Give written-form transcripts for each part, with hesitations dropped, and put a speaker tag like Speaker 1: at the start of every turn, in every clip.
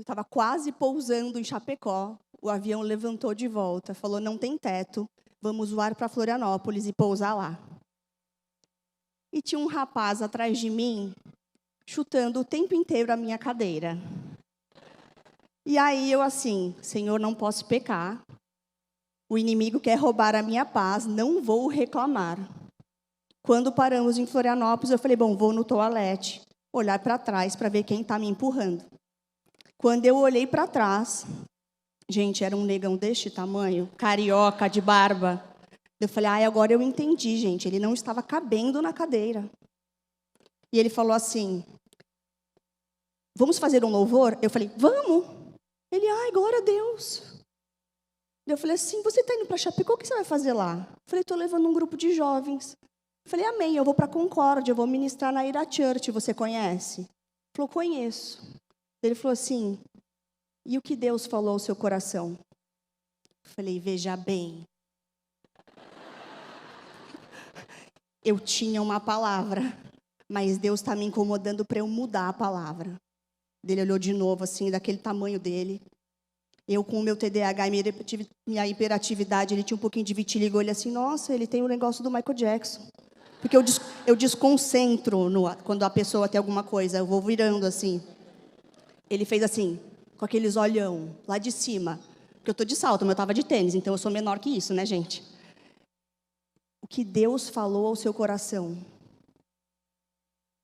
Speaker 1: Eu estava quase pousando em Chapecó, o avião levantou de volta, falou, não tem teto, vamos voar para Florianópolis e pousar lá. E tinha um rapaz atrás de mim, chutando o tempo inteiro a minha cadeira. E aí eu assim, Senhor, não posso pecar, o inimigo quer roubar a minha paz, não vou reclamar. Quando paramos em Florianópolis, eu falei, bom, vou no toalete, olhar para trás para ver quem está me empurrando. Quando eu olhei para trás, gente, era um negão deste tamanho, carioca, de barba. Eu falei, agora eu entendi, gente, ele não estava cabendo na cadeira. E ele falou assim, vamos fazer um louvor? Eu falei, vamos. Ele, glória a Deus. Eu falei assim, você está indo para Chapecó, o que você vai fazer lá? Eu falei, estou levando um grupo de jovens. Eu falei, amém, eu vou para Concórdia, eu vou ministrar na Ira Church, você conhece? Ele falou, conheço. Ele falou assim, e o que Deus falou ao seu coração? Eu falei, veja bem. Eu tinha uma palavra, mas Deus está me incomodando para eu mudar a palavra. Ele olhou de novo, assim, daquele tamanho dele. Eu, com o meu TDAH e minha hiperatividade, ele tinha um pouquinho de vitiligo. Ele assim, nossa, ele tem o negócio do Michael Jackson. Porque eu desconcentro quando a pessoa tem alguma coisa, eu vou virando assim. Ele fez assim, com aqueles olhão, lá de cima. Porque eu estou de salto, mas eu estava de tênis, então eu sou menor que isso, né, gente? O que Deus falou ao seu coração?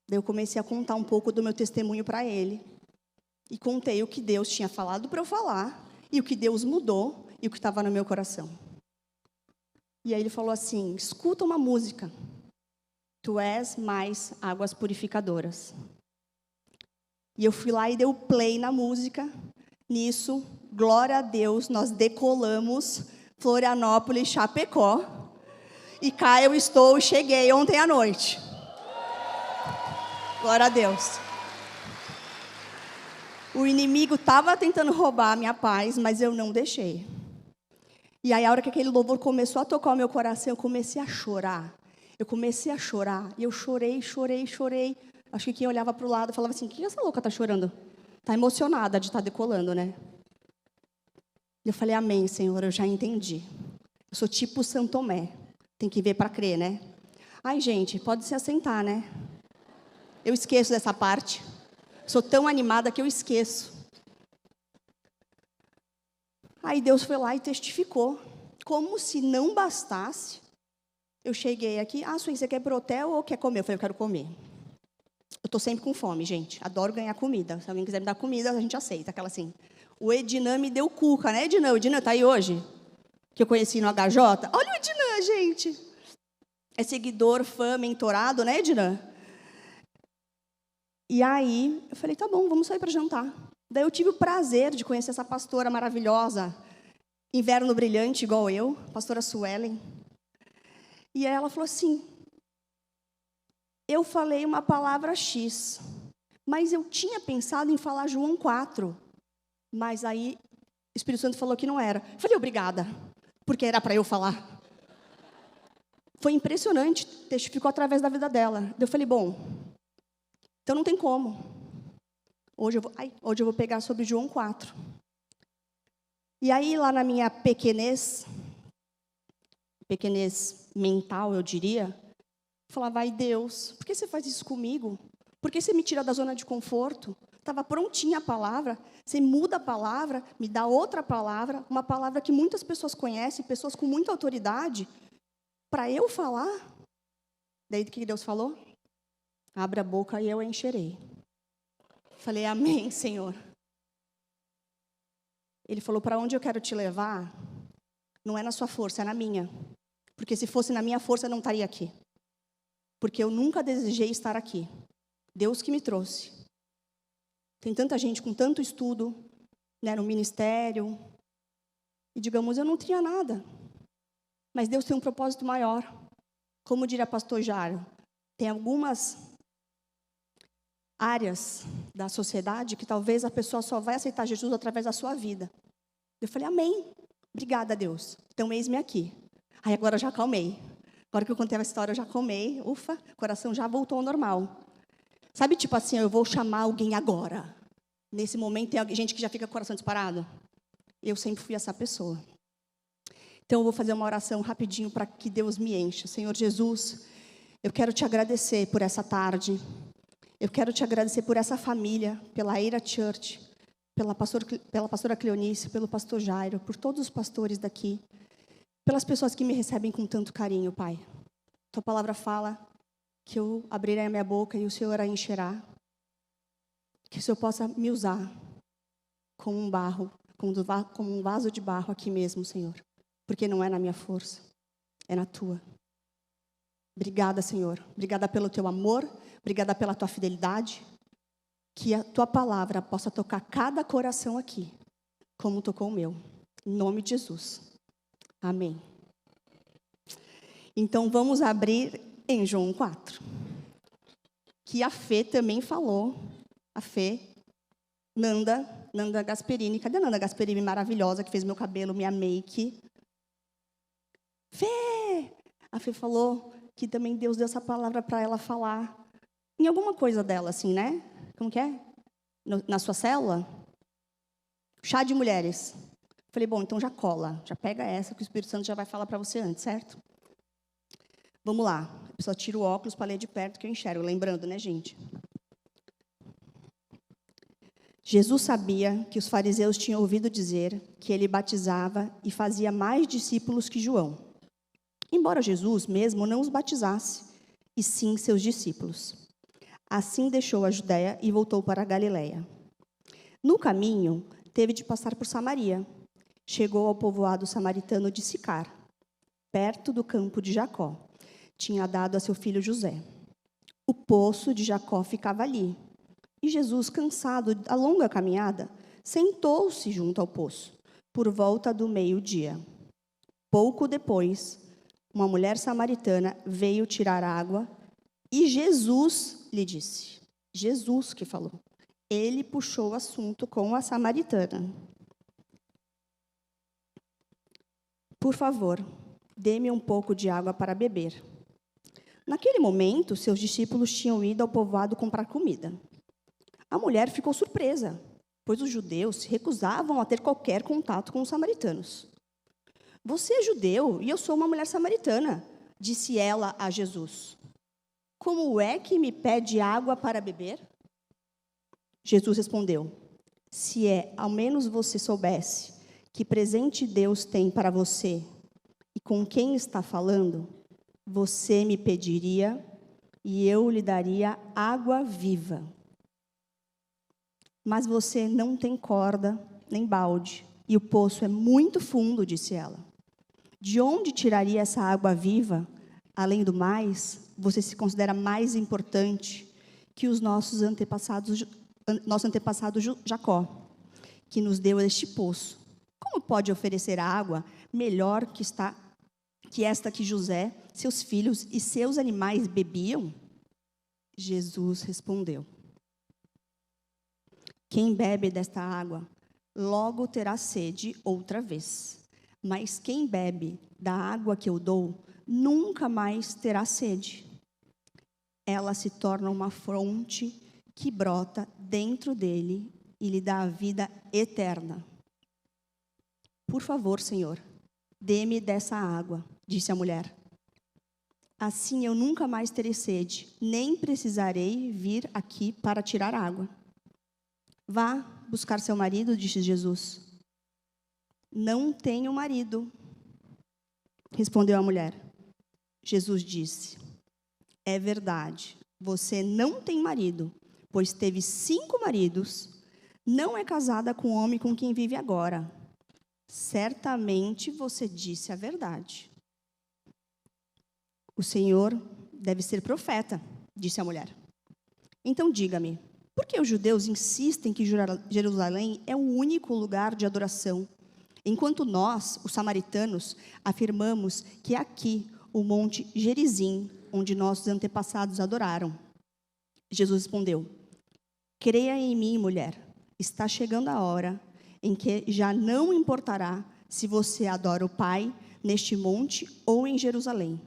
Speaker 1: Daí eu comecei a contar um pouco do meu testemunho para ele. E contei o que Deus tinha falado para eu falar, e o que Deus mudou, e o que estava no meu coração. E aí ele falou assim, escuta uma música. Tu és mais águas purificadoras. E eu fui lá e dei o play na música. Nisso, glória a Deus, nós decolamos Florianópolis, Chapecó. E cá eu estou, cheguei ontem à noite. Glória a Deus. O inimigo estava tentando roubar a minha paz, mas eu não deixei. E aí, a hora que aquele louvor começou a tocar o meu coração, eu comecei a chorar. E eu chorei. Acho que quem olhava para o lado falava assim, o que essa louca está chorando? Está emocionada de estar decolando, né? Eu falei, amém, Senhor, eu já entendi. Eu sou tipo São Tomé. Tem que ver para crer, né? Ai, gente, pode se assentar, né? Eu esqueço dessa parte. Sou tão animada que eu esqueço. Aí Deus foi lá e testificou. Como se não bastasse. Eu cheguei aqui, Sueli, você quer ir pro hotel ou quer comer? Eu falei, eu quero comer. Eu estou sempre com fome, gente. Adoro ganhar comida. Se alguém quiser me dar comida, a gente aceita. Aquela assim. O Edinã me deu cuca, né, Edinã? O Edinã está aí hoje? Que eu conheci no HJ. Olha o Edinã, gente. É seguidor, fã, mentorado, né, Edinã? E aí, eu falei, tá bom, vamos sair para jantar. Daí eu tive o prazer de conhecer essa pastora maravilhosa, inverno brilhante, igual eu, pastora Suelen. E aí ela falou assim, eu falei uma palavra X, mas eu tinha pensado em falar João 4. Mas aí, o Espírito Santo falou que não era. Eu falei, obrigada, porque era para eu falar. Foi impressionante, testificou através da vida dela. Eu falei, bom, então não tem como. Hoje eu vou pegar sobre João 4. E aí, lá na minha pequenez mental, eu diria, eu falava, ai Deus, por que você faz isso comigo? Por que você me tira da zona de conforto? Estava prontinha a palavra, você muda a palavra, me dá outra palavra, uma palavra que muitas pessoas conhecem, pessoas com muita autoridade, para eu falar. Daí o que Deus falou? Abra a boca e eu a encherei. Falei, amém, Senhor. Ele falou, para onde eu quero te levar, não é na sua força, é na minha. Porque se fosse na minha força, eu não estaria aqui. Porque eu nunca desejei estar aqui. Deus que me trouxe. Tem tanta gente com tanto estudo, né, no ministério. E digamos, eu não tinha nada. Mas Deus tem um propósito maior. Como diria pastor Jário, tem algumas áreas da sociedade que talvez a pessoa só vai aceitar Jesus através da sua vida. Eu falei, amém. Obrigada, Deus. Então, eis-me aqui. Aí agora eu já acalmei. Agora que eu contei a história, eu já acalmei. Ufa, o coração já voltou ao normal. Sabe, tipo assim, eu vou chamar alguém agora. Nesse momento, tem gente que já fica com o coração disparado. Eu sempre fui essa pessoa. Então, eu vou fazer uma oração rapidinho para que Deus me encha. Senhor Jesus, eu quero te agradecer por essa tarde. Eu quero te agradecer por essa família, pela Eira Church, pela pastora Cleonice, pelo pastor Jairo, por todos os pastores daqui, pelas pessoas que me recebem com tanto carinho, Pai. Tua palavra fala que eu abrirei a minha boca e o Senhor a encherá. Que o Senhor possa me usar como um vaso de barro aqui mesmo, Senhor. Porque não é na minha força, é na Tua. Obrigada, Senhor. Obrigada pelo Teu amor, obrigada pela Tua fidelidade. Que a Tua palavra possa tocar cada coração aqui, como tocou o meu. Em nome de Jesus. Amém. Então, vamos abrir em João 4. Que a Fê também falou. A Fê, Nanda Gasperini. Cadê a Nanda Gasperini maravilhosa, que fez meu cabelo, minha make? Fê! A Fê falou que também Deus deu essa palavra para ela falar em alguma coisa dela, assim, né? Como que é? Na sua célula? Chá de mulheres. Falei, bom, então já cola. Já pega essa que o Espírito Santo já vai falar para você antes, certo? Vamos lá. A pessoa tira o óculos para ler de perto que eu enxergo. Lembrando, né, gente? Jesus sabia que os fariseus tinham ouvido dizer que ele batizava e fazia mais discípulos que João. Embora Jesus mesmo não os batizasse, e sim seus discípulos. Assim deixou a Judéia e voltou para a Galiléia. No caminho, teve de passar por Samaria. Chegou ao povoado samaritano de Sicar, perto do campo de Jacó. Tinha dado a seu filho José. O poço de Jacó ficava ali. E Jesus, cansado da longa caminhada, sentou-se junto ao poço, por volta do meio-dia. Pouco depois, uma mulher samaritana veio tirar água e Jesus lhe disse. Jesus que falou. Ele puxou o assunto com a samaritana. Por favor, dê-me um pouco de água para beber. Naquele momento, seus discípulos tinham ido ao povoado comprar comida. A mulher ficou surpresa, pois os judeus se recusavam a ter qualquer contato com os samaritanos. Você é judeu e eu sou uma mulher samaritana, disse ela a Jesus. Como é que me pede água para beber? Jesus respondeu, se ao menos você soubesse que presente Deus tem para você e com quem está falando, você me pediria e eu lhe daria água viva. Mas você não tem corda nem balde, e o poço é muito fundo, disse ela. De onde tiraria essa água viva? Além do mais, você se considera mais importante que os nosso antepassado Jacó, que nos deu este poço. Como pode oferecer água melhor que esta que José, seus filhos e seus animais bebiam? Jesus respondeu. Quem bebe desta água, logo terá sede outra vez. Mas quem bebe da água que eu dou, nunca mais terá sede. Ela se torna uma fonte que brota dentro dele e lhe dá a vida eterna. Por favor, Senhor, dê-me dessa água, disse a mulher. Assim eu nunca mais terei sede, nem precisarei vir aqui para tirar água. Vá buscar seu marido, disse Jesus. Não tenho marido, respondeu a mulher. Jesus disse, é verdade, você não tem marido, pois teve 5 maridos, não é casada com o homem com quem vive agora. Certamente você disse a verdade. O Senhor deve ser profeta, disse a mulher. Então diga-me, por que os judeus insistem que Jerusalém é o único lugar de adoração, enquanto nós, os samaritanos, afirmamos que é aqui o monte Gerizim, onde nossos antepassados adoraram? Jesus respondeu, creia em mim, mulher, está chegando a hora em que já não importará se você adora o Pai neste monte ou em Jerusalém.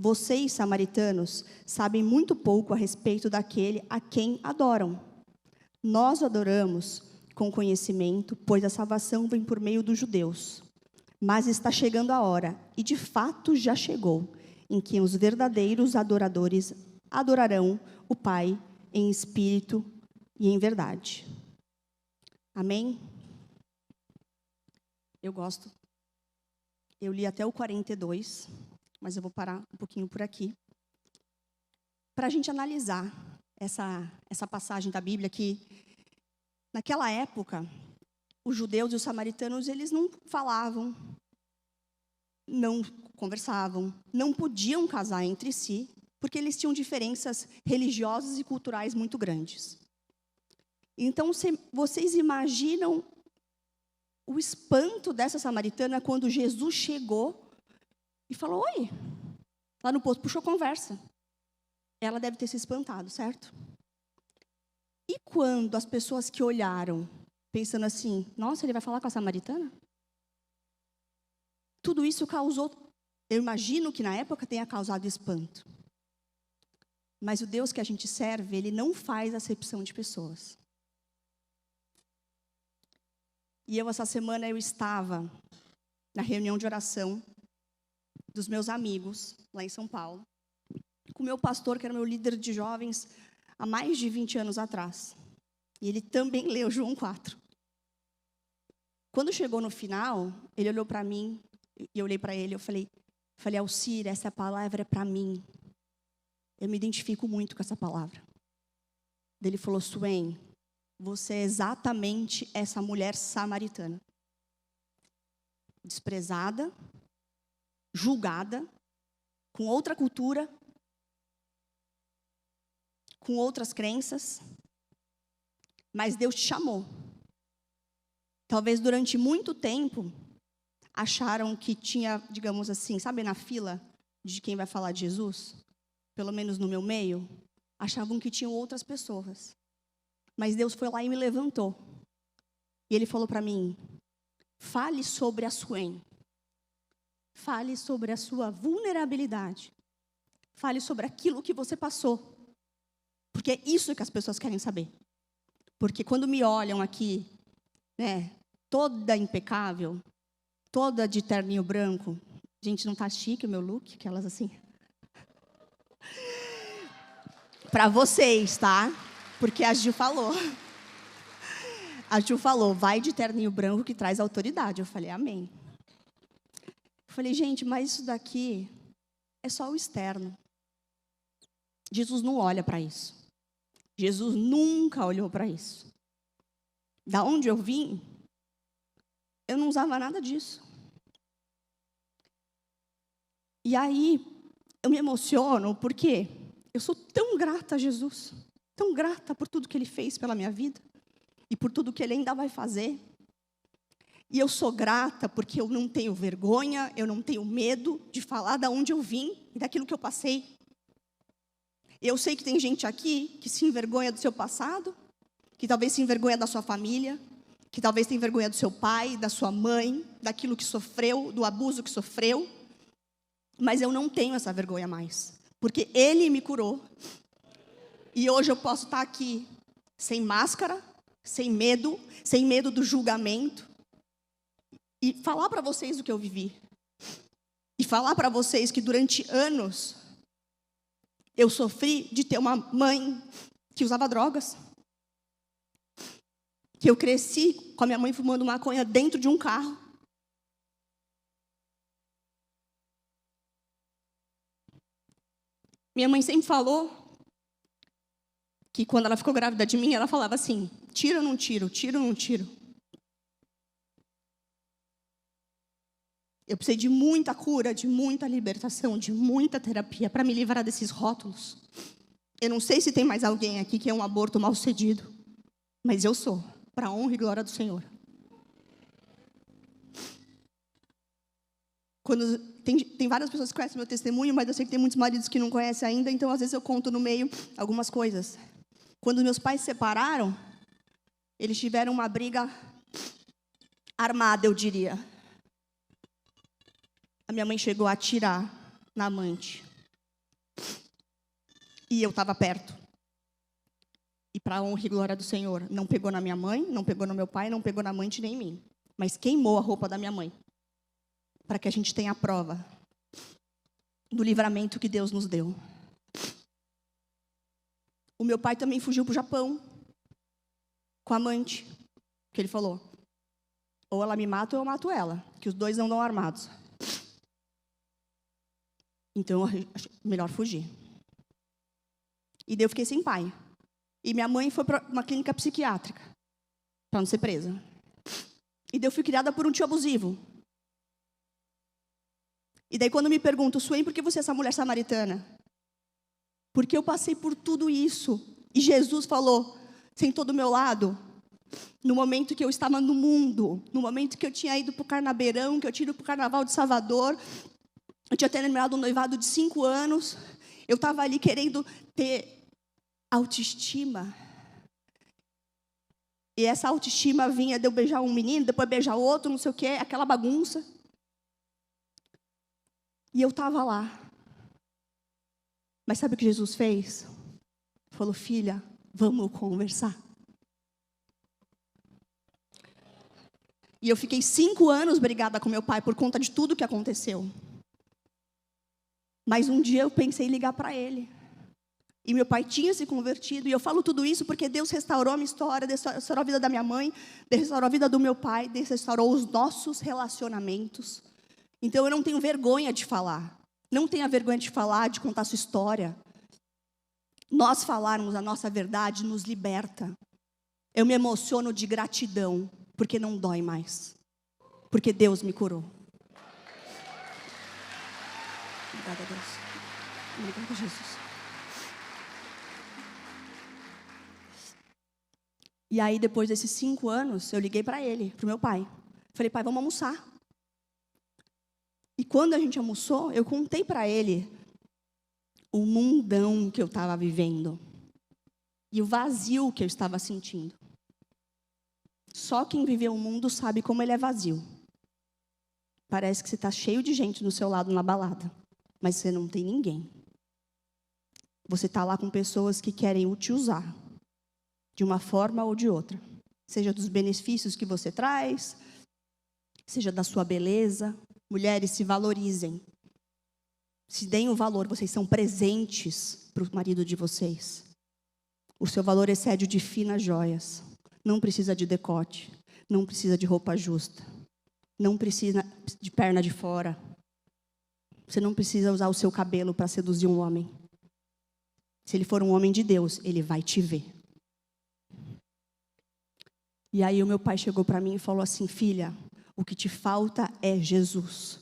Speaker 1: Vocês, samaritanos, sabem muito pouco a respeito daquele a quem adoram. Nós o adoramos com conhecimento, pois a salvação vem por meio dos judeus. Mas está chegando a hora, e de fato já chegou, em que os verdadeiros adoradores adorarão o Pai em espírito e em verdade. Amém? Eu gosto. Eu li até o 42, mas eu vou parar um pouquinho por aqui. Para a gente analisar essa passagem da Bíblia que, naquela época, os judeus e os samaritanos, eles não falavam, não conversavam, não podiam casar entre si, porque eles tinham diferenças religiosas e culturais muito grandes. Então, vocês imaginam o espanto dessa samaritana quando Jesus chegou e falou, oi, lá no posto, puxou conversa. Ela deve ter se espantado, certo? E quando as pessoas que olharam, pensando assim, nossa, ele vai falar com a samaritana? Tudo isso causou, eu imagino que na época tenha causado espanto. Mas o Deus que a gente serve, ele não faz acepção de pessoas. E essa semana eu estava na reunião de oração dos meus amigos, lá em São Paulo, com o meu pastor, que era meu líder de jovens, há mais de 20 anos atrás. E ele também leu João 4. Quando chegou no final, ele olhou para mim, e eu olhei para ele, eu falei, Alcir, essa palavra é para mim. Eu me identifico muito com essa palavra. Ele falou, Suene, você é exatamente essa mulher samaritana. Desprezada, julgada, com outra cultura, com outras crenças, mas Deus te chamou. Talvez durante muito tempo, acharam que tinha, digamos assim, sabe na fila de quem vai falar de Jesus? Pelo menos no meu meio, achavam que tinham outras pessoas. Mas Deus foi lá e me levantou. E Ele falou para mim, fale sobre a Suene. Fale sobre a sua vulnerabilidade. Fale sobre aquilo que você passou. Porque é isso que as pessoas querem saber. Porque quando me olham aqui, né, toda impecável, toda de terninho branco, gente, não tá chique o meu look, aquelas assim. Para vocês, tá? Porque a Gil falou. A Gil falou, vai de terninho branco que traz autoridade. Eu falei, amém. Eu falei, gente, mas isso daqui é só o externo. Jesus não olha para isso. Jesus nunca olhou para isso. Da onde eu vim, eu não usava nada disso. E aí, eu me emociono porque eu sou tão grata a Jesus. Tão grata por tudo que Ele fez pela minha vida. E por tudo que Ele ainda vai fazer. E eu sou grata porque eu não tenho vergonha, eu não tenho medo de falar de onde eu vim e daquilo que eu passei. Eu sei que tem gente aqui que se envergonha do seu passado, que talvez se envergonha da sua família, que talvez tenha vergonha do seu pai, da sua mãe, daquilo que sofreu, do abuso que sofreu. Mas eu não tenho essa vergonha mais, porque Ele me curou. E hoje eu posso estar aqui sem máscara, sem medo do julgamento. E falar para vocês o que eu vivi. E falar para vocês que durante anos eu sofri de ter uma mãe que usava drogas. Que eu cresci com a minha mãe fumando maconha dentro de um carro. Minha mãe sempre falou que quando ela ficou grávida de mim, ela falava assim, tiro ou não tiro, tiro ou não tiro. Eu precisei de muita cura, de muita libertação, de muita terapia para me livrar desses rótulos. Eu não sei se tem mais alguém aqui que é um aborto mal sucedido, mas eu sou, para a honra e glória do Senhor. Quando tem várias pessoas que conhecem meu testemunho, mas eu sei que tem muitos maridos que não conhecem ainda, então às vezes eu conto no meio algumas coisas. Quando meus pais se separaram, eles tiveram uma briga armada, eu diria. A minha mãe chegou a atirar na amante. E eu estava perto. E para a honra e glória do Senhor, não pegou na minha mãe, não pegou no meu pai, não pegou na amante nem em mim. Mas queimou a roupa da minha mãe. Para que a gente tenha a prova do livramento que Deus nos deu. O meu pai também fugiu para o Japão. Com a amante. Que ele falou. Ou ela me mata ou eu mato ela. Que os dois não andam armados. Então, melhor fugir. E daí eu fiquei sem pai. E minha mãe foi para uma clínica psiquiátrica. Para não ser presa. E daí eu fui criada por um tio abusivo. E daí quando me perguntam, Suene, por que você é essa mulher samaritana? Porque eu passei por tudo isso. E Jesus falou, sentou do meu lado. No momento que eu estava no mundo. No momento que eu tinha ido para o Carnabeirão, que eu tinha ido para o Carnaval de Salvador. Eu tinha terminado um noivado de 5 anos. Eu estava ali querendo ter autoestima. E essa autoestima vinha de eu beijar um menino, depois beijar outro, não sei o quê, aquela bagunça. E eu estava lá. Mas sabe o que Jesus fez? Falou, filha, vamos conversar. E eu fiquei 5 anos brigada com meu pai por conta de tudo que aconteceu. Mas um dia eu pensei em ligar para ele. E meu pai tinha se convertido. E eu falo tudo isso porque Deus restaurou a minha história, restaurou a vida da minha mãe, restaurou a vida do meu pai, restaurou os nossos relacionamentos. Então eu não tenho vergonha de falar. Não tenha vergonha de falar, de contar a sua história. Nós falarmos a nossa verdade nos liberta. Eu me emociono de gratidão, porque não dói mais. Porque Deus me curou. Obrigada a Deus. Obrigada a Jesus. E aí, depois desses 5 anos, eu liguei para ele, para o meu pai. Falei, pai, vamos almoçar. E quando a gente almoçou, eu contei para ele o mundão que eu estava vivendo. E o vazio que eu estava sentindo. Só quem viveu o mundo sabe como ele é vazio. Parece que você está cheio de gente do seu lado na balada. Mas você não tem ninguém. Você está lá com pessoas que querem te usar. De uma forma ou de outra. Seja dos benefícios que você traz. Seja da sua beleza. Mulheres, se valorizem. Se deem o valor. Vocês são presentes para o marido de vocês. O seu valor excede o de finas joias. Não precisa de decote. Não precisa de roupa justa. Não precisa de perna de fora. Você não precisa usar o seu cabelo para seduzir um homem. Se ele for um homem de Deus, ele vai te ver. E aí o meu pai chegou para mim e falou assim, filha, o que te falta é Jesus.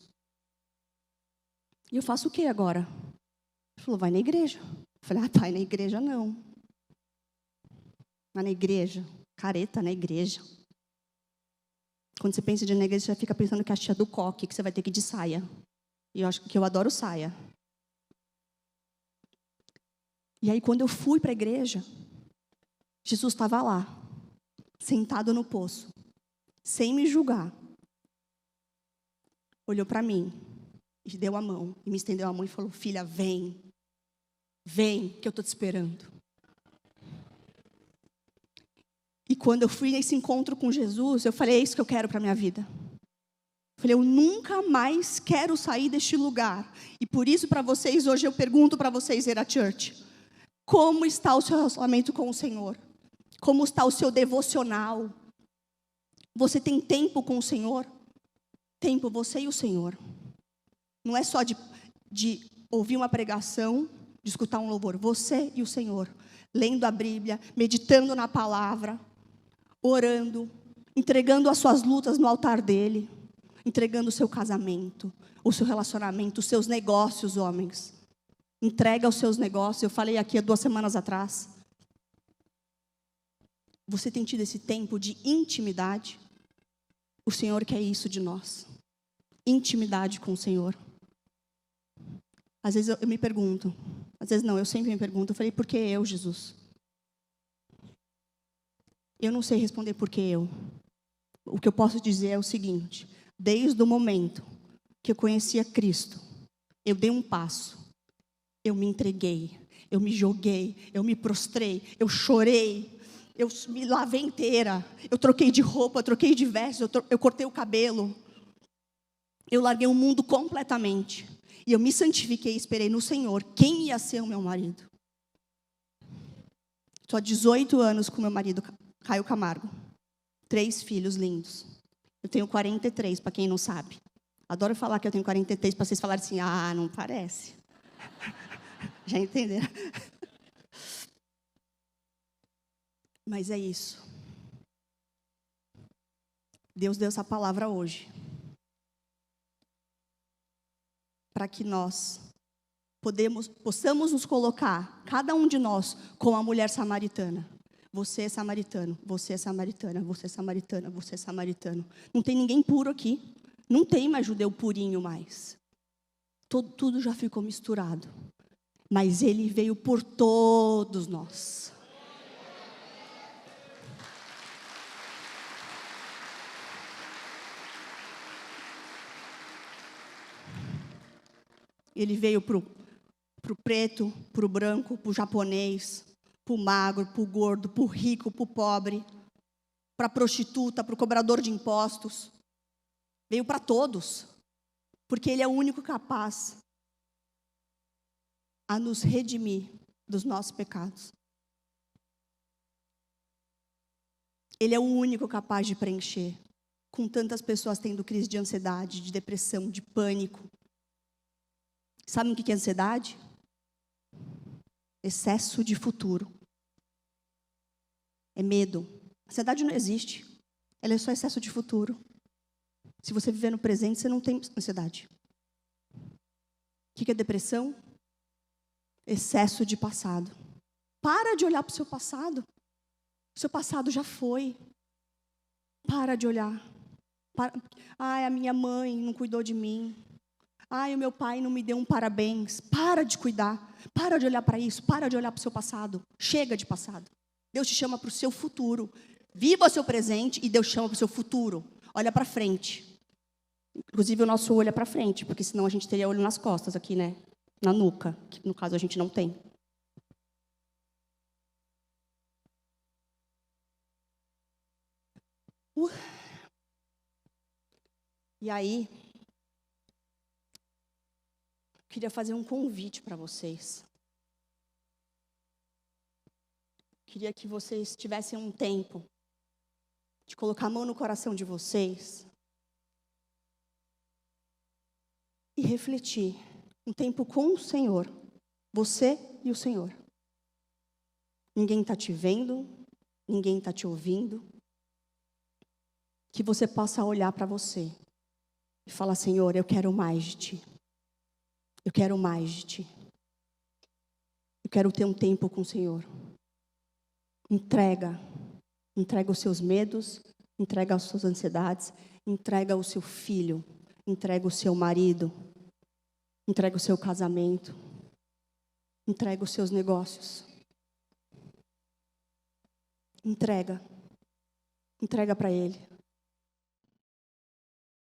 Speaker 1: E eu faço o que agora? Ele falou, vai na igreja. Eu falei, pai, na igreja não. Mas na igreja, careta na igreja. Quando você pensa de ir na igreja, você já fica pensando que é a tia do coque, que você vai ter que ir de saia. E eu acho que eu adoro saia. E aí quando eu fui para a igreja, Jesus estava lá. Sentado no poço, sem me julgar, olhou para mim, e deu a mão, e me estendeu a mão e falou, filha, vem, que eu estou te esperando. E quando eu fui nesse encontro com Jesus, eu falei, é isso que eu quero para a minha vida. Eu falei, eu nunca mais quero sair deste lugar. E por isso, para vocês, hoje eu pergunto para vocês, Era Church, como está o seu relacionamento com o Senhor? Como está o seu devocional? Você tem tempo com o Senhor? Tempo, você e o Senhor. Não é só de ouvir uma pregação, de escutar um louvor. Você e o Senhor. Lendo a Bíblia, meditando na palavra, orando, entregando as suas lutas no altar dele, entregando o seu casamento, o seu relacionamento, os seus negócios, homens. Entrega os seus negócios. Eu falei aqui há 2 semanas atrás. Você tem tido esse tempo de intimidade? O Senhor quer isso de nós. Intimidade com o Senhor. Às vezes eu me pergunto. Às vezes não, eu sempre me pergunto. Eu falei, por que eu, Jesus? Eu não sei responder por que eu. O que eu posso dizer é o seguinte. Desde o momento que eu conhecia Cristo, eu dei um passo. Eu me entreguei. Eu me joguei, eu me prostrei, eu chorei, eu me lavei inteira, eu troquei de roupa, eu troquei de vestes, eu cortei o cabelo. Eu larguei o mundo completamente. E eu me santifiquei e esperei no Senhor quem ia ser o meu marido. Estou há 18 anos com meu marido, Caio Camargo. 3 filhos lindos. Eu tenho 43, para quem não sabe. Adoro falar que eu tenho 43, para vocês falarem assim, ah, não parece. Já entenderam? Mas é isso. Deus deu essa palavra hoje. Para que nós possamos nos colocar, cada um de nós, com a mulher samaritana. Você é samaritano, você é samaritana, você é samaritana, você é samaritano. Não tem ninguém puro aqui. Não tem mais judeu purinho mais. Tudo já ficou misturado. Mas ele veio por todos nós. Ele veio para o preto, para o branco, para o japonês, para o magro, para o gordo, para o rico, para o pobre, para a prostituta, para o cobrador de impostos. Veio para todos, porque Ele é o único capaz a nos redimir dos nossos pecados. Ele é o único capaz de preencher, com tantas pessoas tendo crise de ansiedade, de depressão, de pânico. Sabe o que é ansiedade? Excesso de futuro. É medo. A ansiedade não existe. Ela é só excesso de futuro. Se você viver no presente, você não tem ansiedade. O que é depressão? Excesso de passado. Para de olhar para o seu passado. O seu passado já foi. Para de olhar. Ai, a minha mãe não cuidou de mim. Ai, o meu pai não me deu um parabéns. Para de cuidar. Para de olhar para isso. Para de olhar para o seu passado. Chega de passado. Deus te chama para o seu futuro. Viva o seu presente e Deus chama para o seu futuro. Olha para frente. Inclusive o nosso olho é para frente, porque senão a gente teria olho nas costas aqui, né? Na nuca, que no caso a gente não tem. E aí, eu queria fazer um convite para vocês. Queria que vocês tivessem um tempo de colocar a mão no coração de vocês e refletir. Um tempo com o Senhor. Você e o Senhor. Ninguém está te vendo, ninguém está te ouvindo. Que você possa olhar para você e falar, Senhor, eu quero mais de Ti. Eu quero mais de Ti. Eu quero ter um tempo com o Senhor. Entrega os seus medos, entrega as suas ansiedades, entrega o seu filho, entrega o seu marido, entrega o seu casamento, entrega os seus negócios. Entrega para Ele.